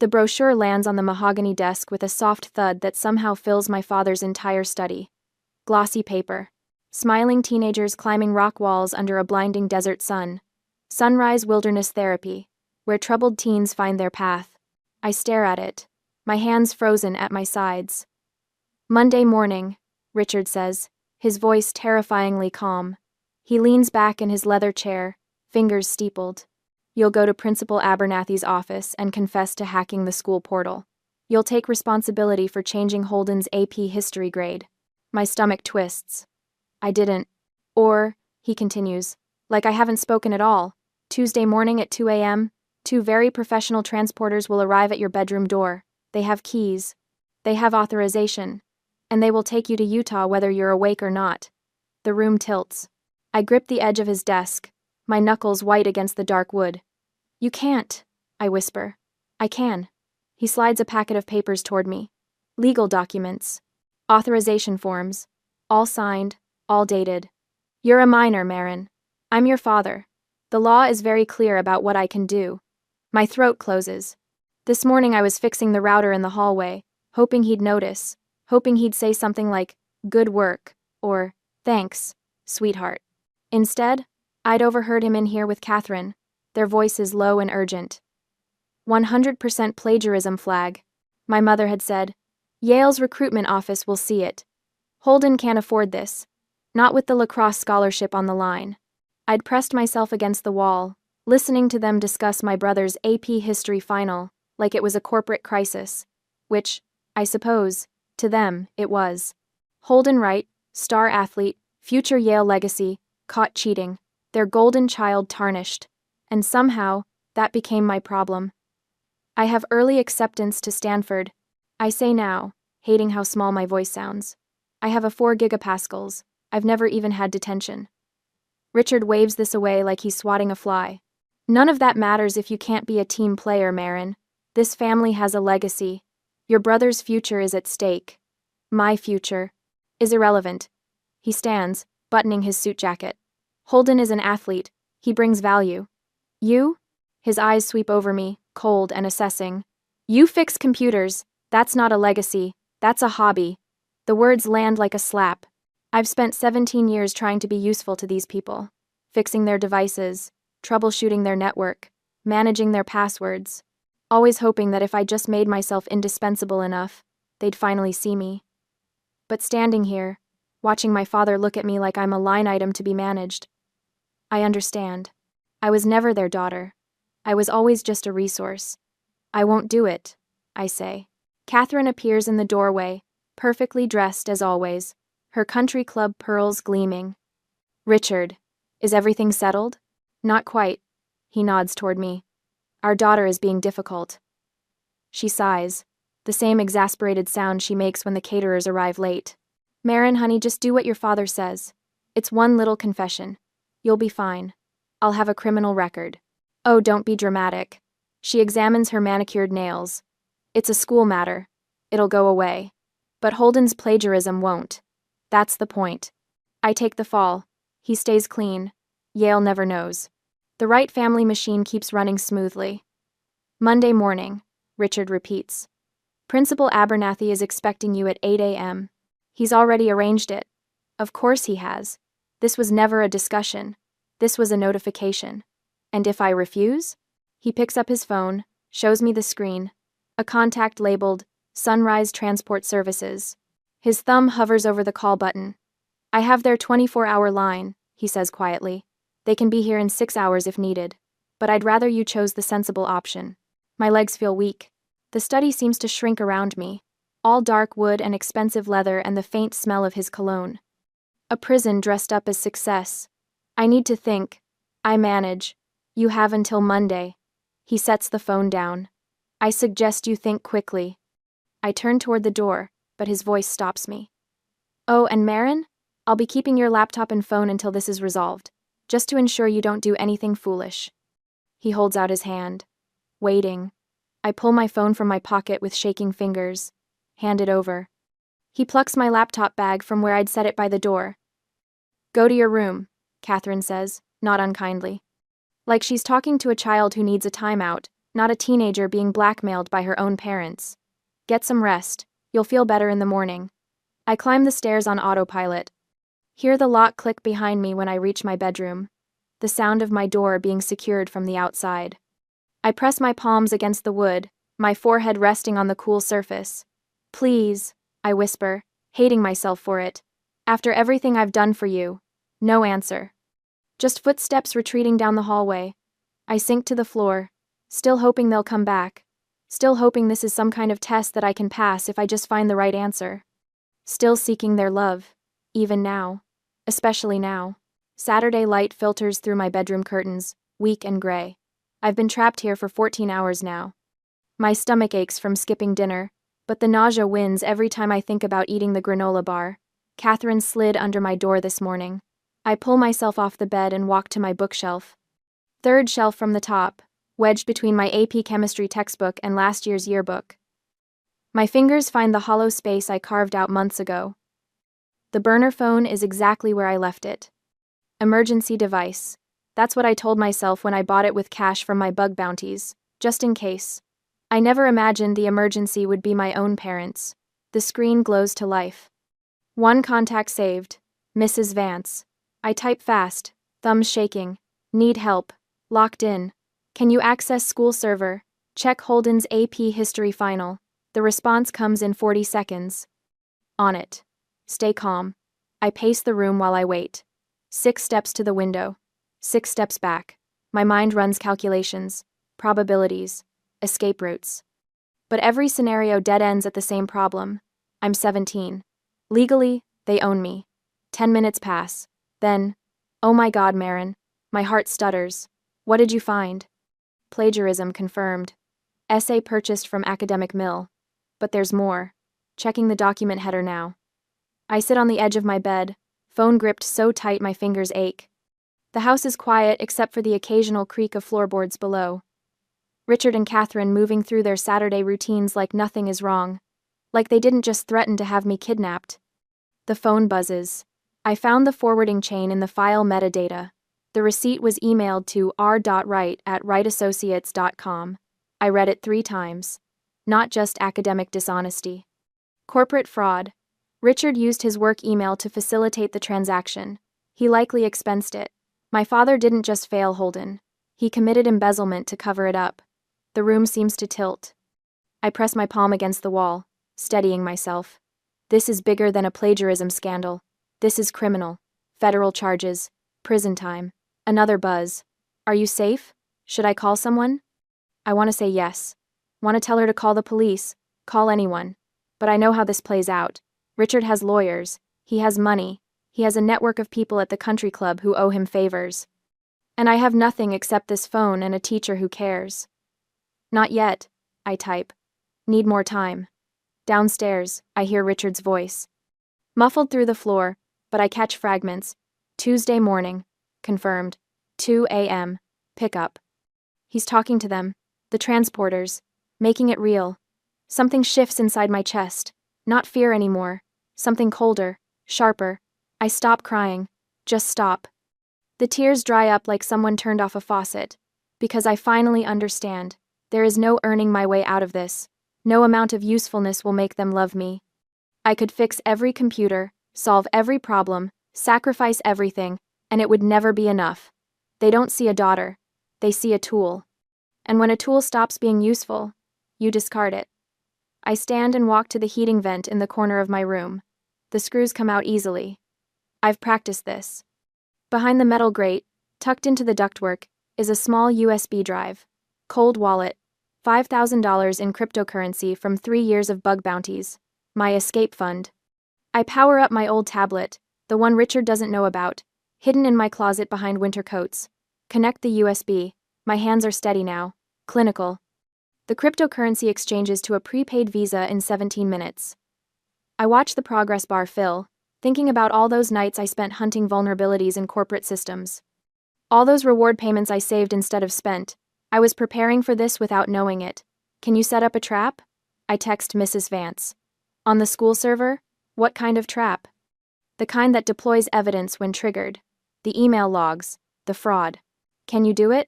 The brochure lands on the mahogany desk with a soft thud that somehow fills my father's entire study. Glossy paper. Smiling teenagers climbing rock walls under a blinding desert sun. Sunrise Wilderness Therapy, where troubled teens find their path. I stare at it, my hands frozen at my sides. Monday morning, Richard says, his voice terrifyingly calm. He leans back in his leather chair, fingers steepled. You'll go to Principal Abernathy's office and confess to hacking the school portal. You'll take responsibility for changing Holden's AP history grade. My stomach twists. I didn't. Or, he continues, like I haven't spoken at all. Tuesday morning at 2 a.m., 2 very professional transporters will arrive at your bedroom door. They have keys. They have authorization. And they will take you to Utah whether you're awake or not. The room tilts. I grip the edge of his desk, my knuckles white against the dark wood. You can't, I whisper. I can. He slides a packet of papers toward me. Legal documents. Authorization forms. All signed, all dated. You're a minor, Maren. I'm your father. The law is very clear about what I can do. My throat closes. This morning I was fixing the router in the hallway, hoping he'd notice, hoping he'd say something like, good work, or, thanks, sweetheart. Instead, I'd overheard him in here with Catherine, their voices low and urgent. 100% plagiarism flag, my mother had said. Yale's recruitment office will see it. Holden can't afford this, not with the lacrosse scholarship on the line. I'd pressed myself against the wall, listening to them discuss my brother's AP history final, like it was a corporate crisis, which, I suppose, to them, it was. Holden Wright, star athlete, future Yale legacy, caught cheating, their golden child tarnished, and somehow, that became my problem. I have early acceptance to Stanford. I say now, hating how small my voice sounds. I have a 4 gigapascals. I've never even had detention. Richard waves this away like he's swatting a fly. None of that matters if you can't be a team player, Maren. This family has a legacy. Your brother's future is at stake. My future is irrelevant. He stands, buttoning his suit jacket. Holden is an athlete. He brings value. You? His eyes sweep over me, cold and assessing. You fix computers. That's not a legacy. That's a hobby. The words land like a slap. I've spent 17 years trying to be useful to these people. Fixing their devices, troubleshooting their network, managing their passwords. Always hoping that if I just made myself indispensable enough, they'd finally see me. But standing here, watching my father look at me like I'm a line item to be managed, I understand. I was never their daughter. I was always just a resource. I won't do it, I say. Catherine appears in the doorway, perfectly dressed as always, her country club pearls gleaming. Richard, is everything settled? Not quite. He nods toward me. Our daughter is being difficult. She sighs, the same exasperated sound she makes when the caterers arrive late. Maren, honey, just do what your father says. It's one little confession. You'll be fine. I'll have a criminal record. Oh, don't be dramatic. She examines her manicured nails. It's a school matter. It'll go away. But Holden's plagiarism won't. That's the point. I take the fall. He stays clean. Yale never knows. The Wright family machine keeps running smoothly. Monday morning, Richard repeats. Principal Abernathy is expecting you at 8 a.m. He's already arranged it. Of course he has. This was never a discussion. This was a notification. And if I refuse? He picks up his phone, shows me the screen. A contact labeled, Sunrise Transport Services. His thumb hovers over the call button. I have their 24-hour line, he says quietly. They can be here in 6 hours if needed. But I'd rather you chose the sensible option. My legs feel weak. The study seems to shrink around me. All dark wood and expensive leather and the faint smell of his cologne. A prison dressed up as success. I need to think. I manage. You have until Monday. He sets the phone down. I suggest you think quickly. I turn toward the door, but his voice stops me. Oh, and Maren? I'll be keeping your laptop and phone until this is resolved, just to ensure you don't do anything foolish. He holds out his hand. Waiting. I pull my phone from my pocket with shaking fingers. Hand it over. He plucks my laptop bag from where I'd set it by the door. Go to your room, Catherine says, not unkindly. Like she's talking to a child who needs a timeout, not a teenager being blackmailed by her own parents. Get some rest. You'll feel better in the morning. I climb the stairs on autopilot. Hear the lock click behind me when I reach my bedroom. The sound of my door being secured from the outside. I press my palms against the wood, my forehead resting on the cool surface. Please, I whisper, hating myself for it. After everything I've done for you. No answer. Just footsteps retreating down the hallway. I sink to the floor, still hoping they'll come back. Still hoping this is some kind of test that I can pass if I just find the right answer. Still seeking their love, even now. Especially now. Saturday light filters through my bedroom curtains, weak and gray. I've been trapped here for 14 hours now. My stomach aches from skipping dinner, but the nausea wins every time I think about eating the granola bar. Catherine slid under my door this morning. I pull myself off the bed and walk to my bookshelf. Third shelf from the top, wedged between my AP chemistry textbook and last year's yearbook. My fingers find the hollow space I carved out months ago. The burner phone is exactly where I left it. Emergency device. That's what I told myself when I bought it with cash from my bug bounties, just in case. I never imagined the emergency would be my own parents. The screen glows to life. One contact saved. Mrs. Vance. I type fast, thumbs shaking. Need help. Locked in. Can you access school server? Check Holden's AP history final. The response comes in 40 seconds. On it. Stay calm. I pace the room while I wait. 6 steps to the window. 6 steps back. My mind runs calculations, probabilities, escape routes. But every scenario dead ends at the same problem. I'm 17. Legally, they own me. 10 minutes pass. Then, oh my God, Maren. My heart stutters. What did you find? Plagiarism confirmed. Essay purchased from Academic Mill. But there's more. Checking the document header now. I sit on the edge of my bed, phone gripped so tight my fingers ache. The house is quiet except for the occasional creak of floorboards below. Richard and Catherine moving through their Saturday routines like nothing is wrong. Like they didn't just threaten to have me kidnapped. The phone buzzes. I found the forwarding chain in the file metadata. The receipt was emailed to r.wright@wrightassociates.com. I read it 3 times. Not just academic dishonesty. Corporate fraud. Richard used his work email to facilitate the transaction. He likely expensed it. My father didn't just fail Holden. He committed embezzlement to cover it up. The room seems to tilt. I press my palm against the wall, steadying myself. This is bigger than a plagiarism scandal. This is criminal. Federal charges. Prison time. Another buzz. Are you safe? Should I call someone? I want to say yes. Want to tell her to call the police. Call anyone. But I know how this plays out. Richard has lawyers. He has money. He has a network of people at the country club who owe him favors. And I have nothing except this phone and a teacher who cares. Not yet, I type. Need more time. Downstairs, I hear Richard's voice. Muffled through the floor, but I catch fragments. Tuesday morning. Confirmed. 2 a.m. Pickup. He's talking to them, the transporters, making it real. Something shifts inside my chest. Not fear anymore. Something colder, sharper. I stop crying. Just stop. The tears dry up like someone turned off a faucet. Because I finally understand. There is no earning my way out of this. No amount of usefulness will make them love me. I could fix every computer, solve every problem, sacrifice everything, and it would never be enough. They don't see a daughter. They see a tool. And when a tool stops being useful, you discard it. I stand and walk to the heating vent in the corner of my room. The screws come out easily. I've practiced this. Behind the metal grate, tucked into the ductwork, is a small USB drive. Cold wallet. $5,000 in cryptocurrency from 3 years of bug bounties. My escape fund. I power up my old tablet, the one Richard doesn't know about, hidden in my closet behind winter coats. Connect the USB. My hands are steady now. Clinical. The cryptocurrency exchanges to a prepaid Visa in 17 minutes. I watch the progress bar fill, thinking about all those nights I spent hunting vulnerabilities in corporate systems. All those reward payments I saved instead of spent. I was preparing for this without knowing it. Can you set up a trap? I text Mrs. Vance. On the school server? What kind of trap? The kind that deploys evidence when triggered. The email logs. The fraud. Can you do it?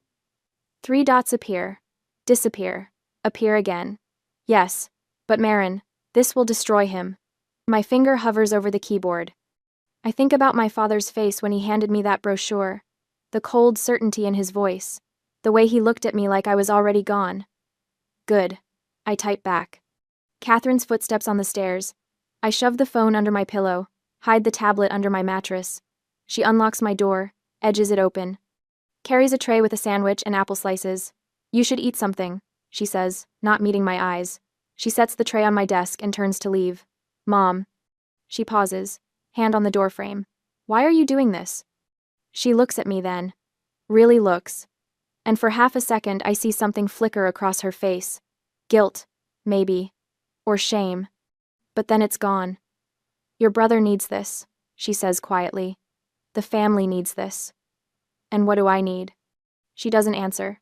3 dots appear. Disappear. Appear again. Yes. But Maren, this will destroy him. My finger hovers over the keyboard. I think about my father's face when he handed me that brochure. The cold certainty in his voice. The way he looked at me like I was already gone. Good. I type back. Catherine's footsteps on the stairs. I shove the phone under my pillow, hide the tablet under my mattress. She unlocks my door, edges it open. Carries a tray with a sandwich and apple slices. You should eat something, she says, not meeting my eyes. She sets the tray on my desk and turns to leave. Mom. She pauses, hand on the doorframe. Why are you doing this? She looks at me then. Really looks. And for half a second I see something flicker across her face. Guilt, maybe. Or shame. But then it's gone. Your brother needs this, she says quietly. The family needs this. And what do I need? She doesn't answer.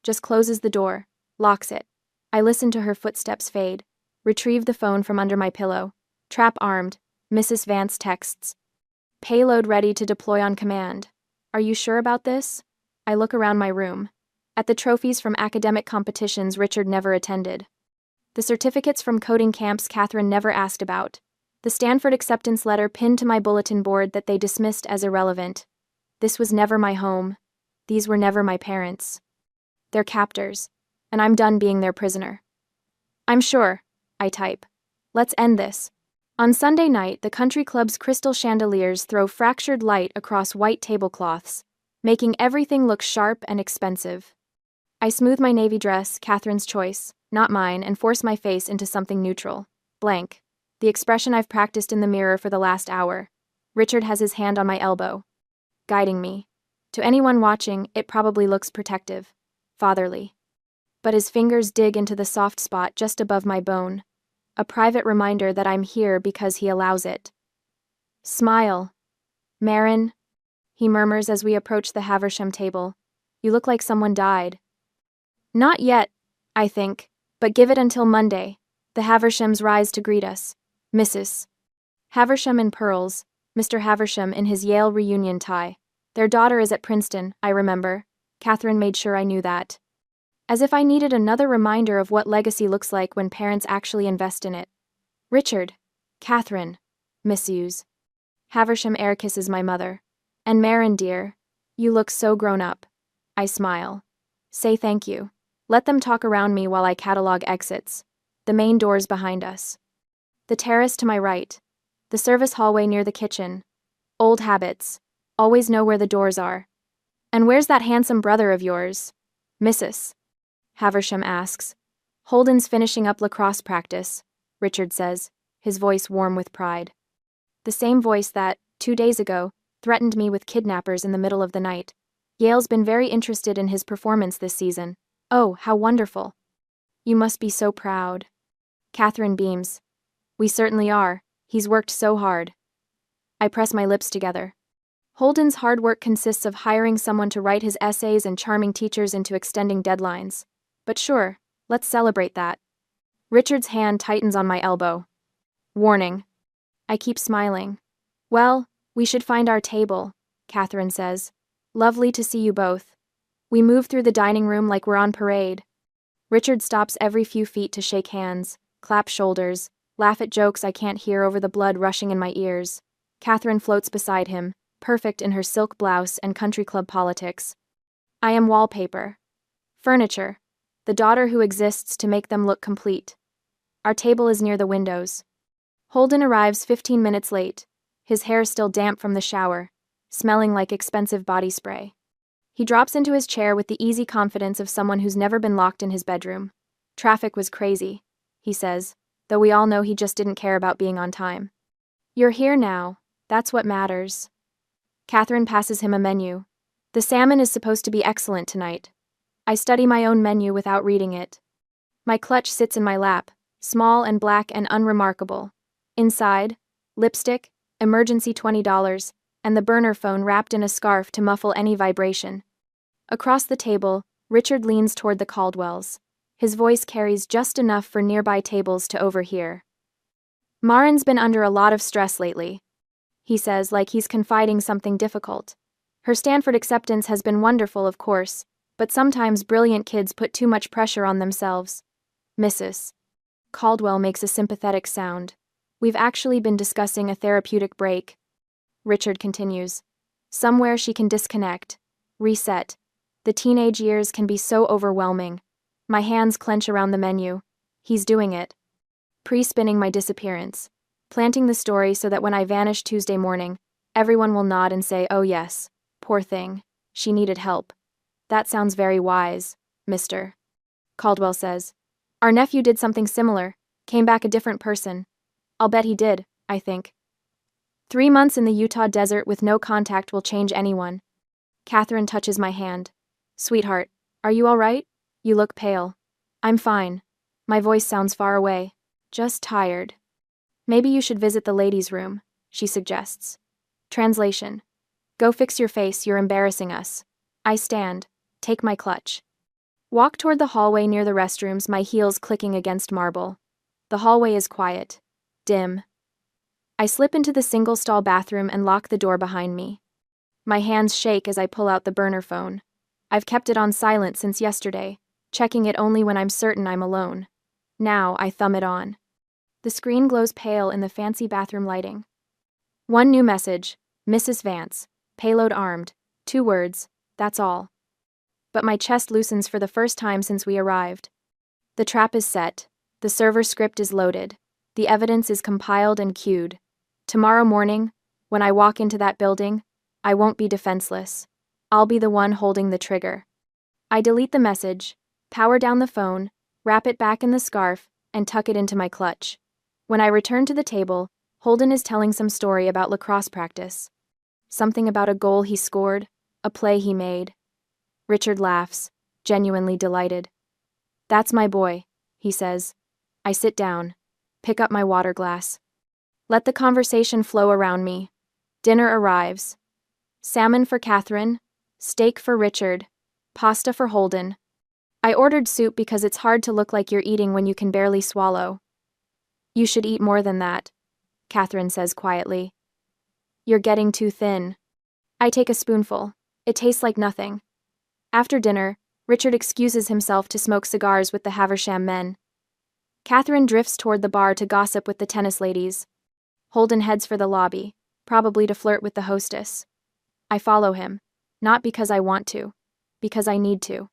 Just closes the door, locks it. I listen to her footsteps fade. Retrieve the phone from under my pillow. Trap armed. Mrs. Vance texts. Payload ready to deploy on command. Are you sure about this? I look around my room. At the trophies from academic competitions Richard never attended. The certificates from coding camps Catherine never asked about. The Stanford acceptance letter pinned to my bulletin board that they dismissed as irrelevant. This was never my home. These were never my parents. They're captors, and I'm done being their prisoner. I'm sure, I type. Let's end this. On Sunday night, the country club's crystal chandeliers throw fractured light across white tablecloths, making everything look sharp and expensive. I smooth my navy dress, Catherine's choice, not mine, and force my face into something neutral. Blank. The expression I've practiced in the mirror for the last hour. Richard has his hand on my elbow, guiding me. To anyone watching, it probably looks protective, fatherly. But his fingers dig into the soft spot just above my bone. A private reminder that I'm here because he allows it. Smile. Maren, he murmurs as we approach the Haversham table. You look like someone died. Not yet, I think, but give it until Monday. The Havershams rise to greet us. Mrs. Haversham in pearls, Mr. Haversham in his Yale reunion tie. Their daughter is at Princeton, I remember. Catherine made sure I knew that. As if I needed another reminder of what legacy looks like when parents actually invest in it. Richard. Catherine. Misuse. Haversham air kisses my mother. And Maren, dear. You look so grown up. I smile. Say thank you. Let them talk around me while I catalog exits. The main doors behind us. The terrace to my right. The service hallway near the kitchen. Old habits. Always know where the doors are. And where's that handsome brother of yours? Mrs. Haversham asks. Holden's finishing up lacrosse practice, Richard says, his voice warm with pride. The same voice that, 2 days ago, threatened me with kidnappers in the middle of the night. Yale's been very interested in his performance this season. Oh, how wonderful. You must be so proud. Catherine beams. We certainly are. He's worked so hard. I press my lips together. Holden's hard work consists of hiring someone to write his essays and charming teachers into extending deadlines. But sure, let's celebrate that. Richard's hand tightens on my elbow. Warning. I keep smiling. Well, we should find our table, Catherine says. Lovely to see you both. We move through the dining room like we're on parade. Richard stops every few feet to shake hands, clap shoulders, laugh at jokes I can't hear over the blood rushing in my ears. Catherine floats beside him, perfect in her silk blouse and country club politics. I am wallpaper. Furniture. The daughter who exists to make them look complete. Our table is near the windows. Holden arrives 15 minutes late, his hair still damp from the shower, smelling like expensive body spray. He drops into his chair with the easy confidence of someone who's never been locked in his bedroom. Traffic was crazy, he says, though we all know he just didn't care about being on time. You're here now, that's what matters. Catherine passes him a menu. The salmon is supposed to be excellent tonight. I study my own menu without reading it. My clutch sits in my lap, small and black and unremarkable. Inside, lipstick, emergency $20, and the burner phone wrapped in a scarf to muffle any vibration. Across the table, Richard leans toward the Caldwells. His voice carries just enough for nearby tables to overhear. Maren's been under a lot of stress lately, he says like he's confiding something difficult. Her Stanford acceptance has been wonderful, of course, But sometimes brilliant kids put too much pressure on themselves. Mrs. Caldwell makes a sympathetic sound. We've actually been discussing a therapeutic break. Richard continues. Somewhere she can disconnect, reset. The teenage years can be so overwhelming. My hands clench around the menu. He's doing it. Pre-spinning my disappearance. Planting the story so that when I vanish Tuesday morning, everyone will nod and say, oh yes, poor thing, she needed help. That sounds very wise, Mr. Caldwell says. Our nephew did something similar, came back a different person. I'll bet he did, I think. 3 months in the Utah desert with no contact will change anyone. Catherine touches my hand. Sweetheart, are you all right? You look pale. I'm fine. My voice sounds far away. Just tired. Maybe you should visit the ladies' room, she suggests. Translation. Go fix your face, you're embarrassing us. I stand. Take my clutch. Walk toward the hallway near the restrooms, my heels clicking against marble. The hallway is quiet. Dim. I slip into the single-stall bathroom and lock the door behind me. My hands shake as I pull out the burner phone. I've kept it on silent since yesterday, checking it only when I'm certain I'm alone. Now I thumb it on. The screen glows pale in the fancy bathroom lighting. One new message, Mrs. Vance, payload armed, 2 words, that's all. But my chest loosens for the first time since we arrived. The trap is set, the server script is loaded, the evidence is compiled and queued. Tomorrow morning, when I walk into that building, I won't be defenseless. I'll be the one holding the trigger. I delete the message, power down the phone, wrap it back in the scarf, and tuck it into my clutch. When I return to the table, Holden is telling some story about lacrosse practice. Something about a goal he scored, a play he made. Richard laughs, genuinely delighted. That's my boy, he says. I sit down, pick up my water glass. Let the conversation flow around me. Dinner arrives. Salmon for Catherine, steak for Richard, pasta for Holden. I ordered soup because it's hard to look like you're eating when you can barely swallow. You should eat more than that, Catherine says quietly. You're getting too thin. I take a spoonful. It tastes like nothing. After dinner, Richard excuses himself to smoke cigars with the Haversham men. Catherine drifts toward the bar to gossip with the tennis ladies. Holden heads for the lobby, probably to flirt with the hostess. I follow him, not because I want to, because I need to.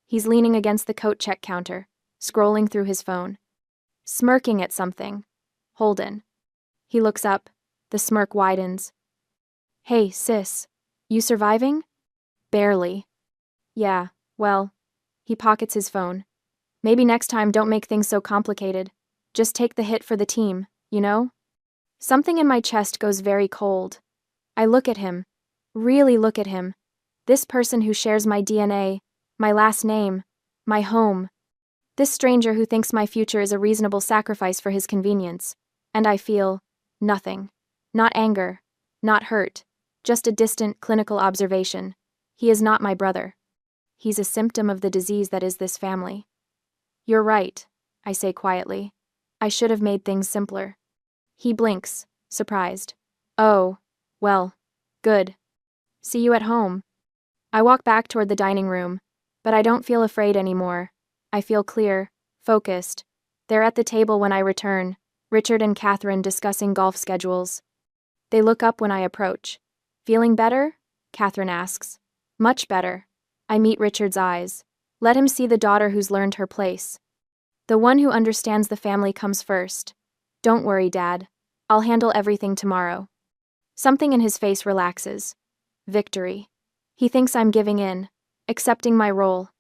He's leaning against the coat check counter, scrolling through his phone. Smirking at something. Holden. He looks up, the smirk widens. Hey, sis. You surviving? Barely. Yeah, well. He pockets his phone. Maybe next time don't make things so complicated. Just take the hit for the team, you know? Something in my chest goes very cold. I look at him. Really look at him. This person who shares my DNA, my last name, my home. This stranger who thinks my future is a reasonable sacrifice for his convenience. And I feel nothing. Not anger. Not hurt. Just a distant clinical observation. He is not my brother. He's a symptom of the disease that is this family. You're right, I say quietly. I should have made things simpler. He blinks, surprised. Oh, well, good. See you at home. I walk back toward the dining room, but I don't feel afraid anymore. I feel clear, focused. They're at the table when I return, Richard and Catherine discussing golf schedules. They look up when I approach. Feeling better? Catherine asks. Much better. I meet Richard's eyes. Let him see the daughter who's learned her place. The one who understands the family comes first. Don't worry, Dad. I'll handle everything tomorrow. Something in his face relaxes. Victory. He thinks I'm giving in, accepting my role.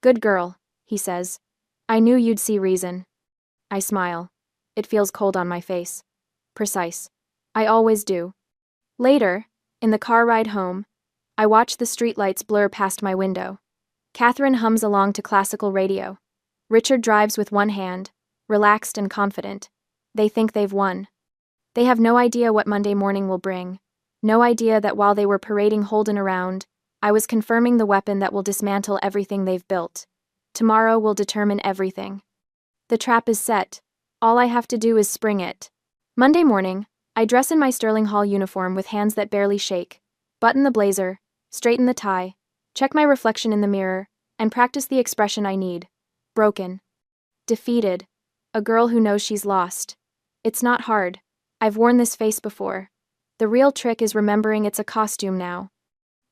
Good girl, he says. I knew you'd see reason. I smile. It feels cold on my face. Precise. I always do. Later, in the car ride home, I watch the streetlights blur past my window. Catherine hums along to classical radio. Richard drives with one hand, relaxed and confident. They think they've won. They have no idea what Monday morning will bring. No idea that while they were parading Holden around, I was confirming the weapon that will dismantle everything they've built. Tomorrow will determine everything. The trap is set. All I have to do is spring it. Monday morning, I dress in my Sterling Hall uniform with hands that barely shake, button the blazer, straighten the tie, Check my reflection in the mirror, and practice the expression I need. Broken. Defeated. A girl who knows she's lost. It's not hard. I've worn this face before. The real trick is remembering it's a costume now.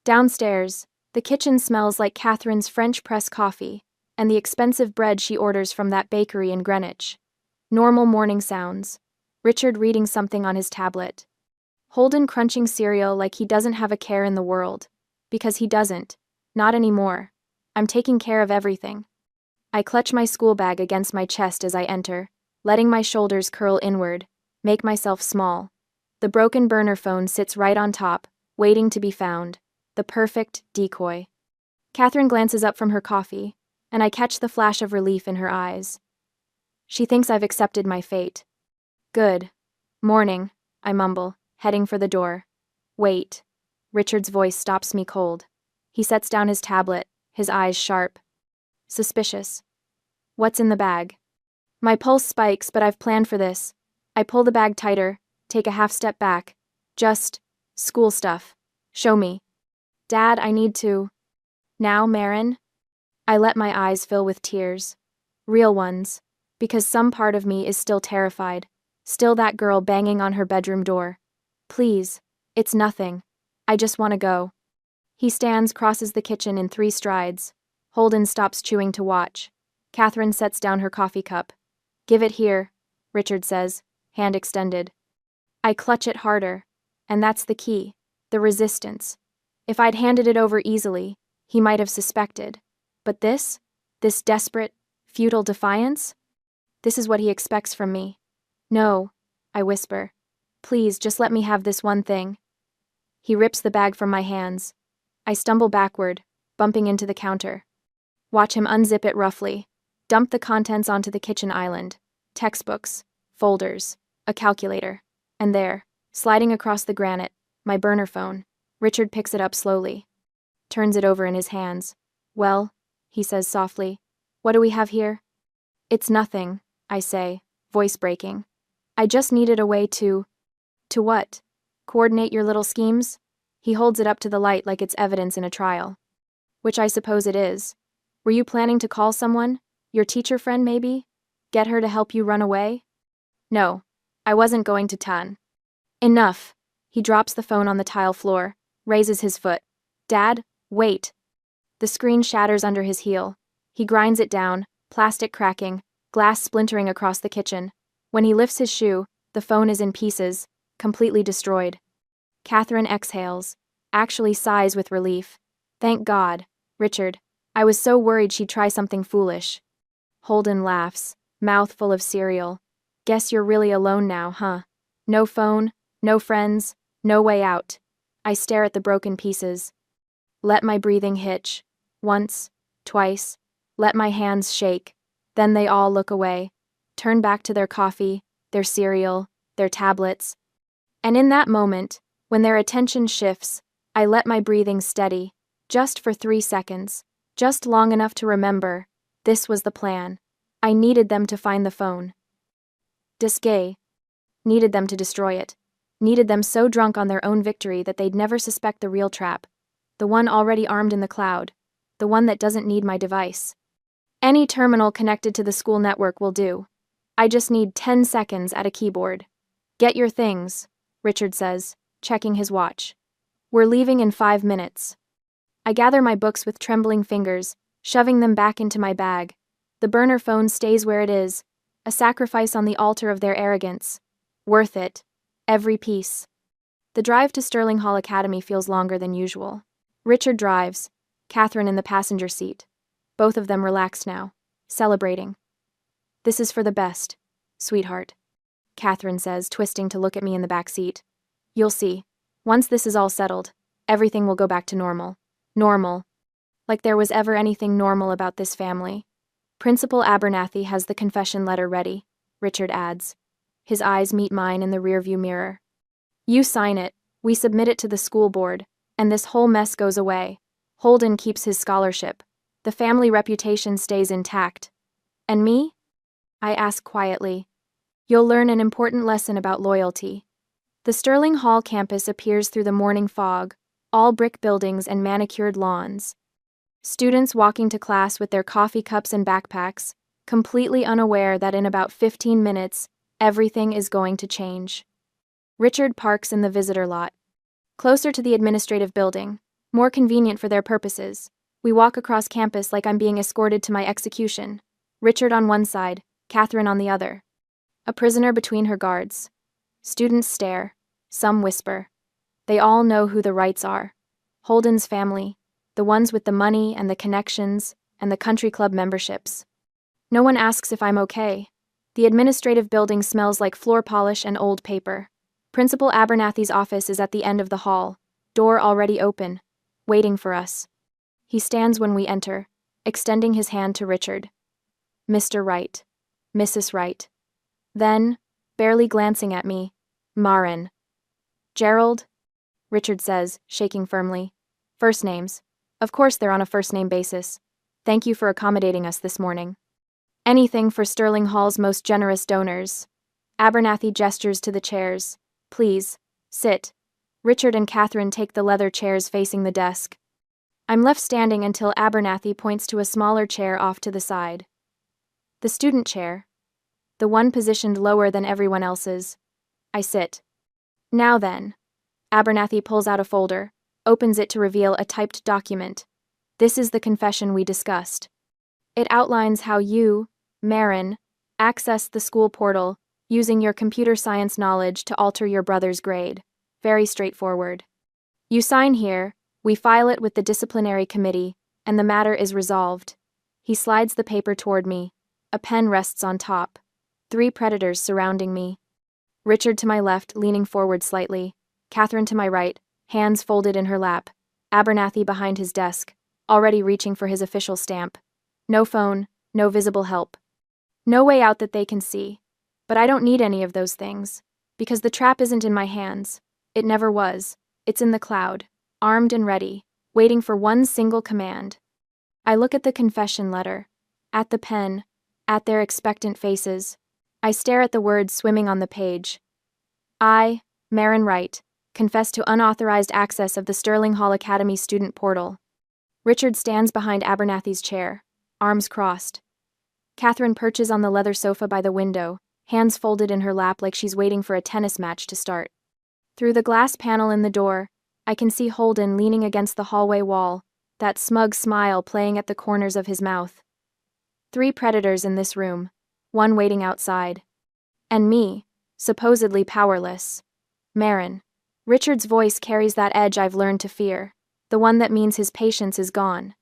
Downstairs, the kitchen smells like Catherine's French press coffee, and the expensive bread she orders from that bakery in Greenwich. Normal morning sounds. Richard reading something on his tablet. Holden crunching cereal like he doesn't have a care in the world. Because he doesn't. Not anymore. I'm taking care of everything. I clutch my school bag against my chest as I enter, letting my shoulders curl inward, make myself small. The broken burner phone sits right on top, waiting to be found. The perfect decoy. Catherine glances up from her coffee, and I catch the flash of relief in her eyes. She thinks I've accepted my fate. Good. Morning, I mumble, heading for the door. Wait. Richard's voice stops me cold. He sets down his tablet, his eyes sharp. Suspicious. What's in the bag? My pulse spikes, but I've planned for this. I pull the bag tighter, take a half step back. Just school stuff. Show me. Dad, I need to. Now, Maren? I let my eyes fill with tears. Real ones. Because some part of me is still terrified. Still that girl banging on her bedroom door. Please. It's nothing. I just want to go. He stands, crosses the kitchen in 3 strides. Holden stops chewing to watch. Catherine sets down her coffee cup. Give it here, Richard says, hand extended. I clutch it harder. And that's the key. The resistance. If I'd handed it over easily, he might have suspected. But this desperate, futile defiance? This is what he expects from me. No, I whisper. Please, just let me have this one thing. He rips the bag from my hands. I stumble backward, bumping into the counter. Watch him unzip it roughly, dump the contents onto the kitchen island. Textbooks, folders, a calculator. And there, sliding across the granite, my burner phone. Richard picks it up slowly. Turns it over in his hands. Well, he says softly. What do we have here? It's nothing, I say, voice breaking. I just needed a way to... To what? Coordinate your little schemes? He holds it up to the light like it's evidence in a trial. Which I suppose it is. Were you planning to call someone? Your teacher friend, maybe? Get her to help you run away? No, I wasn't going to ton. Enough. He drops the phone on the tile floor, raises his foot. Dad, wait. The screen shatters under his heel. He grinds it down, plastic cracking, glass splintering across the kitchen. When he lifts his shoe, the phone is in pieces, completely destroyed. Catherine exhales, actually sighs with relief. Thank God, Richard. I was so worried she'd try something foolish. Holden laughs, mouth full of cereal. Guess you're really alone now, huh? No phone, no friends, no way out. I stare at the broken pieces. Let my breathing hitch. Once, twice. Let my hands shake. Then they all look away. Turn back to their coffee, their cereal, their tablets. And in that moment, when their attention shifts, I let my breathing steady, just for 3 seconds, just long enough to remember, this was the plan. I needed them to find the phone. Disgay. Needed them to destroy it. Needed them so drunk on their own victory that they'd never suspect the real trap. The one already armed in the cloud. The one that doesn't need my device. Any terminal connected to the school network will do. I just need 10 seconds at a keyboard. Get your things, Richard says, checking his watch. We're leaving in 5 minutes. I gather my books with trembling fingers, shoving them back into my bag. The burner phone stays where it is, a sacrifice on the altar of their arrogance. Worth it. Every piece. The drive to Sterling Hall Academy feels longer than usual. Richard drives, Catherine in the passenger seat. Both of them relaxed now, celebrating. This is for the best, sweetheart, Catherine says, twisting to look at me in the back seat. You'll see. Once this is all settled, everything will go back to normal. Normal. Like there was ever anything normal about this family. Principal Abernathy has the confession letter ready, Richard adds. His eyes meet mine in the rearview mirror. You sign it, we submit it to the school board, and this whole mess goes away. Holden keeps his scholarship. The family reputation stays intact. And me? I ask quietly. You'll learn an important lesson about loyalty. The Sterling Hall campus appears through the morning fog, all brick buildings and manicured lawns. Students walking to class with their coffee cups and backpacks, completely unaware that in about 15 minutes, everything is going to change. Richard parks in the visitor lot, closer to the administrative building, more convenient for their purposes. We walk across campus like I'm being escorted to my execution. Richard on one side, Catherine on the other. A prisoner between her guards. Students stare. Some whisper. They all know who the Wrights are. Holden's family, the ones with the money and the connections and the country club memberships. No one asks if I'm okay. The administrative building smells like floor polish and old paper. Principal Abernathy's office is at the end of the hall, door already open, waiting for us. He stands when we enter, extending his hand to Richard. Mr. Wright. Mrs. Wright. Then, barely glancing at me, Maren. Gerald? Richard says, shaking firmly. First names. Of course they're on a first-name basis. Thank you for accommodating us this morning. Anything for Sterling Hall's most generous donors. Abernathy gestures to the chairs. Please, sit. Richard and Catherine take the leather chairs facing the desk. I'm left standing until Abernathy points to a smaller chair off to the side. The student chair. The one positioned lower than everyone else's. I sit. Now then. Abernathy pulls out a folder, opens it to reveal a typed document. This is the confession we discussed. It outlines how you, Maren, accessed the school portal, using your computer science knowledge to alter your brother's grade. Very straightforward. You sign here, we file it with the disciplinary committee, and the matter is resolved. He slides the paper toward me. A pen rests on top. 3 predators surrounding me. Richard to my left, leaning forward slightly. Catherine to my right, hands folded in her lap. Abernathy behind his desk, already reaching for his official stamp. No phone, no visible help. No way out that they can see. But I don't need any of those things. Because the trap isn't in my hands. It never was. It's in the cloud, armed and ready, waiting for one single command. I look at the confession letter, at the pen, at their expectant faces. I stare at the words swimming on the page. I, Maren Wright, confess to unauthorized access of the Sterling Hall Academy student portal. Richard stands behind Abernathy's chair, arms crossed. Catherine perches on the leather sofa by the window, hands folded in her lap like she's waiting for a tennis match to start. Through the glass panel in the door, I can see Holden leaning against the hallway wall, that smug smile playing at the corners of his mouth. 3 predators in this room, 1 waiting outside. And me, supposedly powerless. Maren. Richard's voice carries that edge I've learned to fear, the one that means his patience is gone.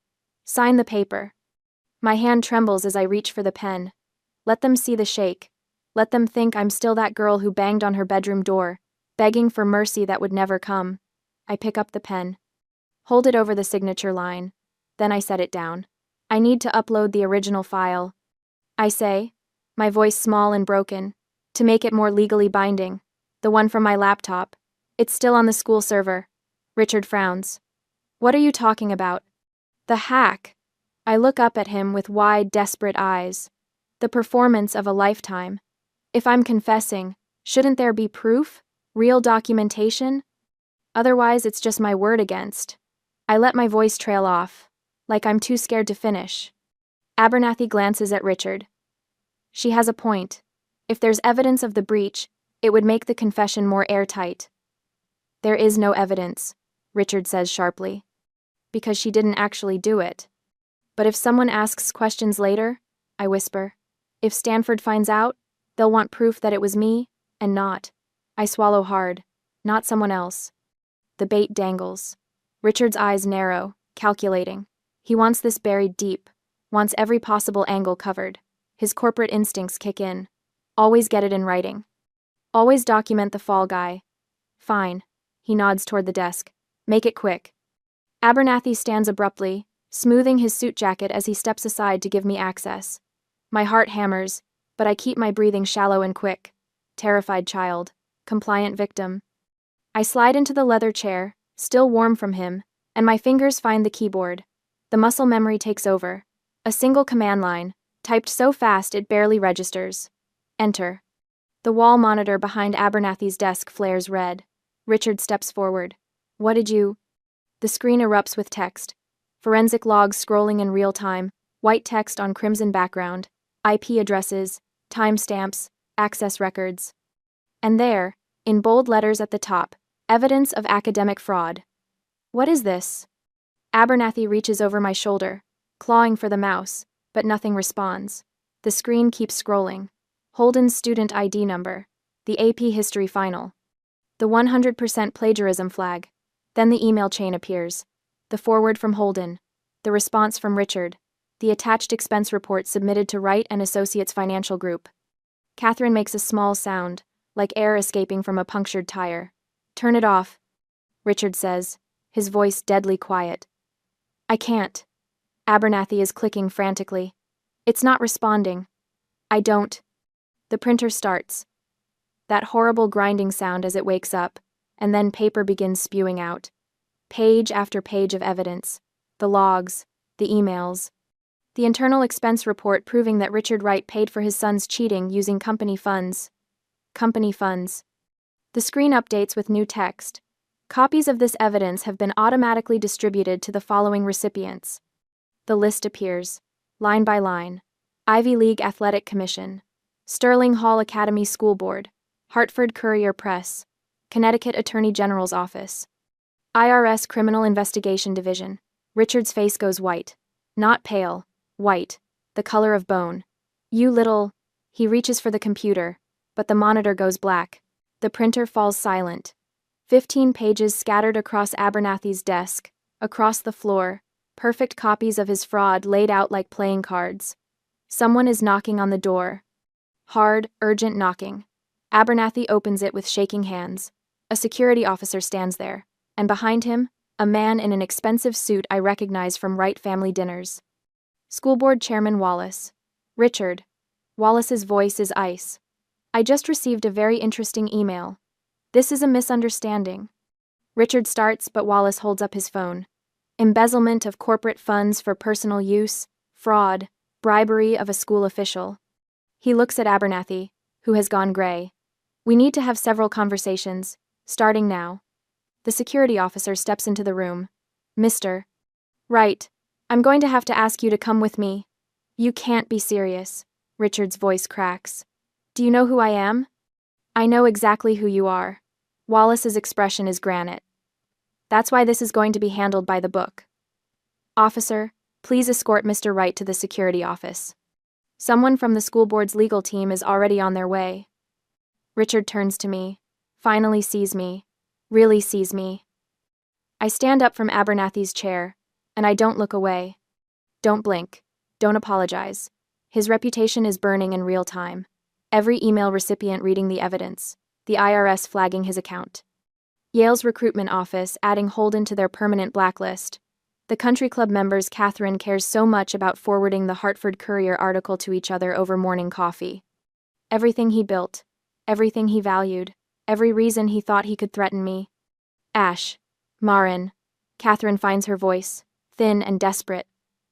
Sign the paper. My hand trembles as I reach for the pen. Let them see the shake. Let them think I'm still that girl who banged on her bedroom door, begging for mercy that would never come. I pick up the pen. Hold it over the signature line. Then I set it down. I need to upload the original file. I say, my voice small and broken, to make it more legally binding. The one from my laptop. It's still on the school server. Richard frowns. What are you talking about? The hack. I look up at him with wide, desperate eyes. The performance of a lifetime. If I'm confessing, shouldn't there be proof? Real documentation? Otherwise, it's just my word against. I let my voice trail off, like I'm too scared to finish. Abernathy glances at Richard. She has a point. If there's evidence of the breach, it would make the confession more airtight. There is no evidence, Richard says sharply. Because she didn't actually do it. But if someone asks questions later, I whisper, if Stanford finds out, they'll want proof that it was me, and not. I swallow hard, not someone else. The bait dangles. Richard's eyes narrow, calculating. He wants this buried deep, wants every possible angle covered. His corporate instincts kick in. Always get it in writing. Always document the fall guy. Fine. He nods toward the desk. Make it quick. Abernathy stands abruptly, smoothing his suit jacket as he steps aside to give me access. My heart hammers, but I keep my breathing shallow and quick. Terrified child. Compliant victim. I slide into the leather chair, still warm from him, and my fingers find the keyboard. The muscle memory takes over. A single command line, typed so fast it barely registers. Enter. The wall monitor behind Abernathy's desk flares red. Richard steps forward. What did you... The screen erupts with text. Forensic logs scrolling in real time, white text on crimson background, IP addresses, timestamps, access records. And there, in bold letters at the top, evidence of academic fraud. What is this? Abernathy reaches over my shoulder, clawing for the mouse, but nothing responds. The screen keeps scrolling. Holden's student ID number, the AP history final, the 100% plagiarism flag. Then the email chain appears. The forward from Holden, the response from Richard, the attached expense report submitted to Wright and Associates Financial Group. Catherine makes a small sound, like air escaping from a punctured tire. Turn it off, Richard says, his voice deadly quiet. I can't. Abernathy is clicking frantically. It's not responding. I don't. The printer starts. That horrible grinding sound as it wakes up, and then paper begins spewing out. Page after page of evidence. The logs, the emails. The internal expense report proving that Richard Wright paid for his son's cheating using company funds. Company funds. The screen updates with new text. Copies of this evidence have been automatically distributed to the following recipients. The list appears, line by line. Ivy League Athletic Commission, Sterling Hall Academy School Board, Hartford Courier Press, Connecticut Attorney General's Office, IRS Criminal Investigation Division. Richard's face goes white. Not pale, white, the color of bone. You little... He reaches for the computer, but the monitor goes black. The printer falls silent. 15 pages scattered across Abernathy's desk, across the floor, perfect copies of his fraud laid out like playing cards. Someone is knocking on the door. Hard, urgent knocking. Abernathy opens it with shaking hands. A security officer stands there, and behind him, a man in an expensive suit I recognize from Wright family dinners. School Board Chairman Wallace. Richard. Wallace's voice is ice. I just received a very interesting email. This is a misunderstanding. Richard starts, but Wallace holds up his phone. Embezzlement of corporate funds for personal use, fraud, bribery of a school official. He looks at Abernathy, who has gone gray. We need to have several conversations, starting now. The security officer steps into the room. Mr. Wright, I'm going to have to ask you to come with me. You can't be serious. Richard's voice cracks. Do you know who I am? I know exactly who you are. Wallace's expression is granite. That's why this is going to be handled by the book. Officer, please escort Mr. Wright to the security office. Someone from the school board's legal team is already on their way. Richard turns to me, finally sees me, really sees me. I stand up from Abernathy's chair, and I don't look away. Don't blink. Don't apologize. His reputation is burning in real time. Every email recipient reading the evidence, the IRS flagging his account. Yale's recruitment office adding Holden to their permanent blacklist. The country club members Catherine cares so much about forwarding the Hartford Courier article to each other over morning coffee. Everything he built, everything he valued, every reason he thought he could threaten me. Ash, Maren. Catherine finds her voice, thin and desperate.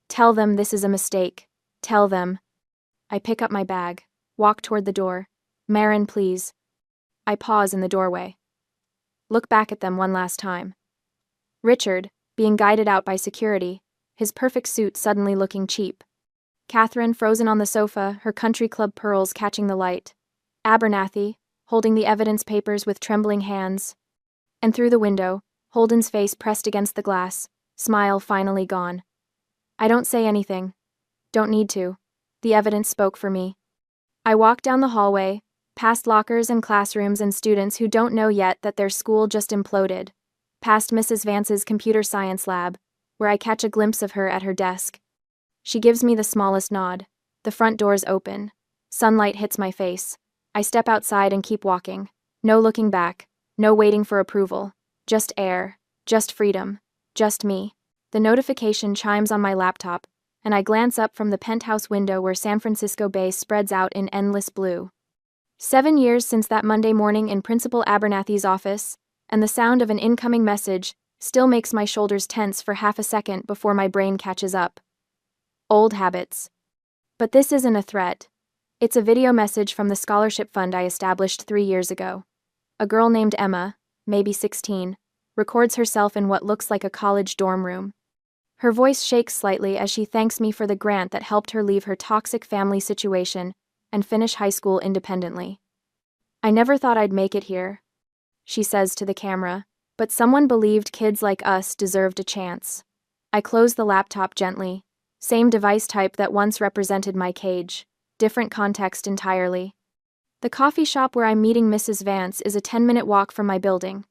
Tell them this is a mistake. Tell them. I pick up my bag, walk toward the door. Maren, please. I pause in the doorway. Look back at them one last time. Richard, being guided out by security, his perfect suit suddenly looking cheap. Catherine frozen on the sofa, her country club pearls catching the light. Abernathy, holding the evidence papers with trembling hands. And through the window, Holden's face pressed against the glass, smile finally gone. I don't say anything. Don't need to. The evidence spoke for me. I walk down the hallway, past lockers and classrooms and students who don't know yet that their school just imploded, past Mrs. Vance's computer science lab, where I catch a glimpse of her at her desk. She gives me the smallest nod. The front doors open. Sunlight hits my face. I step outside and keep walking. No looking back. No waiting for approval. Just air. Just freedom. Just me. The notification chimes on my laptop, and I glance up from the penthouse window where San Francisco Bay spreads out in endless blue. 7 years since that Monday morning in Principal Abernathy's office, and the sound of an incoming message still makes my shoulders tense for half a second before my brain catches up. Old habits. But this isn't a threat. It's a video message from the scholarship fund I established 3 years ago. A girl named Emma, maybe 16, records herself in what looks like a college dorm room. Her voice shakes slightly as she thanks me for the grant that helped her leave her toxic family situation and finish high school independently. I never thought I'd make it here, she says to the camera, but someone believed kids like us deserved a chance. I close the laptop gently. Same device type that once represented my cage, different context entirely. The coffee shop where I'm meeting Mrs. Vance is a 10-minute walk from my building.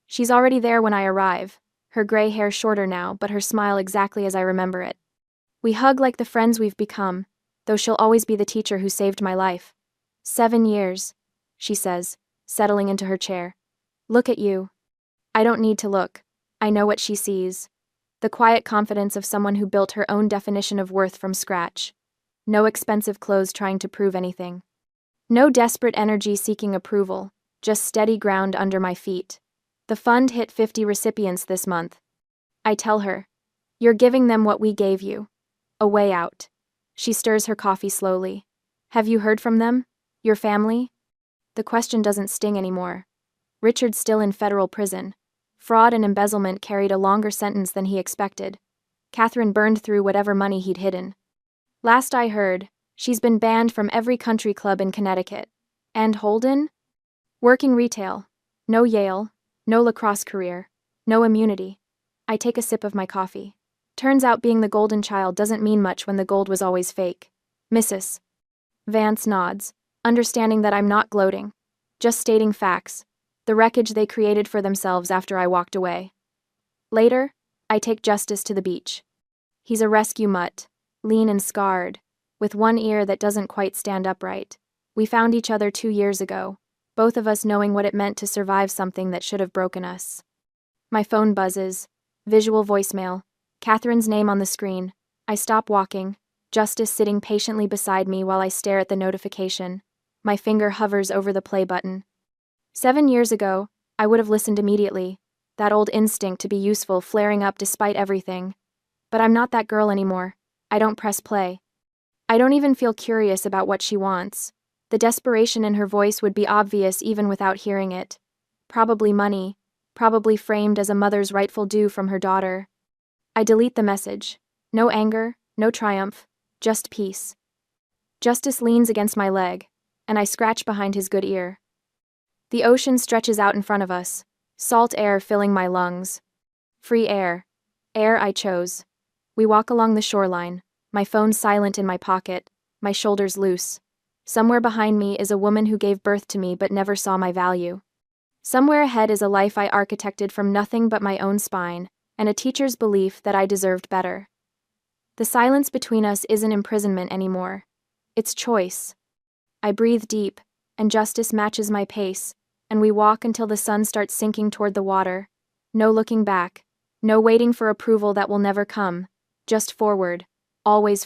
She's already there when I arrive, her gray hair shorter now, but her smile exactly as I remember it. We hug like the friends we've become, though she'll always be the teacher who saved my life. 7 years, she says, settling into her chair. Look at you. I don't need to look. I know what she sees. The quiet confidence of someone who built her own definition of worth from scratch. No expensive clothes trying to prove anything. No desperate energy seeking approval, just steady ground under my feet. The fund hit 50 recipients this month. I tell her, "You're giving them what we gave you. A way out." She stirs her coffee slowly. "Have you heard from them? Your family?" The question doesn't sting anymore. Richard's still in federal prison. Fraud and embezzlement carried a longer sentence than he expected. Catherine burned through whatever money he'd hidden. Last I heard, she's been banned from every country club in Connecticut. And Holden? Working retail. No Yale, no lacrosse career, no immunity. I take a sip of my coffee. Turns out being the golden child doesn't mean much when the gold was always fake. Mrs. Vance nods, understanding that I'm not gloating. Just stating facts. The wreckage they created for themselves after I walked away. Later, I take Justice to the beach. He's a rescue mutt, lean and scarred, with one ear that doesn't quite stand upright. We found each other 2 years ago, both of us knowing what it meant to survive something that should have broken us. My phone buzzes. Visual voicemail. Catherine's name on the screen. I stop walking, Justice sitting patiently beside me while I stare at the notification. My finger hovers over the play button. 7 years ago, I would have listened immediately, that old instinct to be useful flaring up despite everything. But I'm not that girl anymore. I don't press play. I don't even feel curious about what she wants. The desperation in her voice would be obvious even without hearing it. Probably money, probably framed as a mother's rightful due from her daughter. I delete the message. No anger, no triumph, just peace. Justice leans against my leg, and I scratch behind his good ear. The ocean stretches out in front of us, salt air filling my lungs. Free air. Air I chose. We walk along the shoreline, my phone silent in my pocket, my shoulders loose. Somewhere behind me is a woman who gave birth to me but never saw my value. Somewhere ahead is a life I architected from nothing but my own spine, and a teacher's belief that I deserved better. The silence between us isn't imprisonment anymore. It's choice. I breathe deep, and Justice matches my pace, and we walk until the sun starts sinking toward the water. No looking back, no waiting for approval that will never come, just forward, always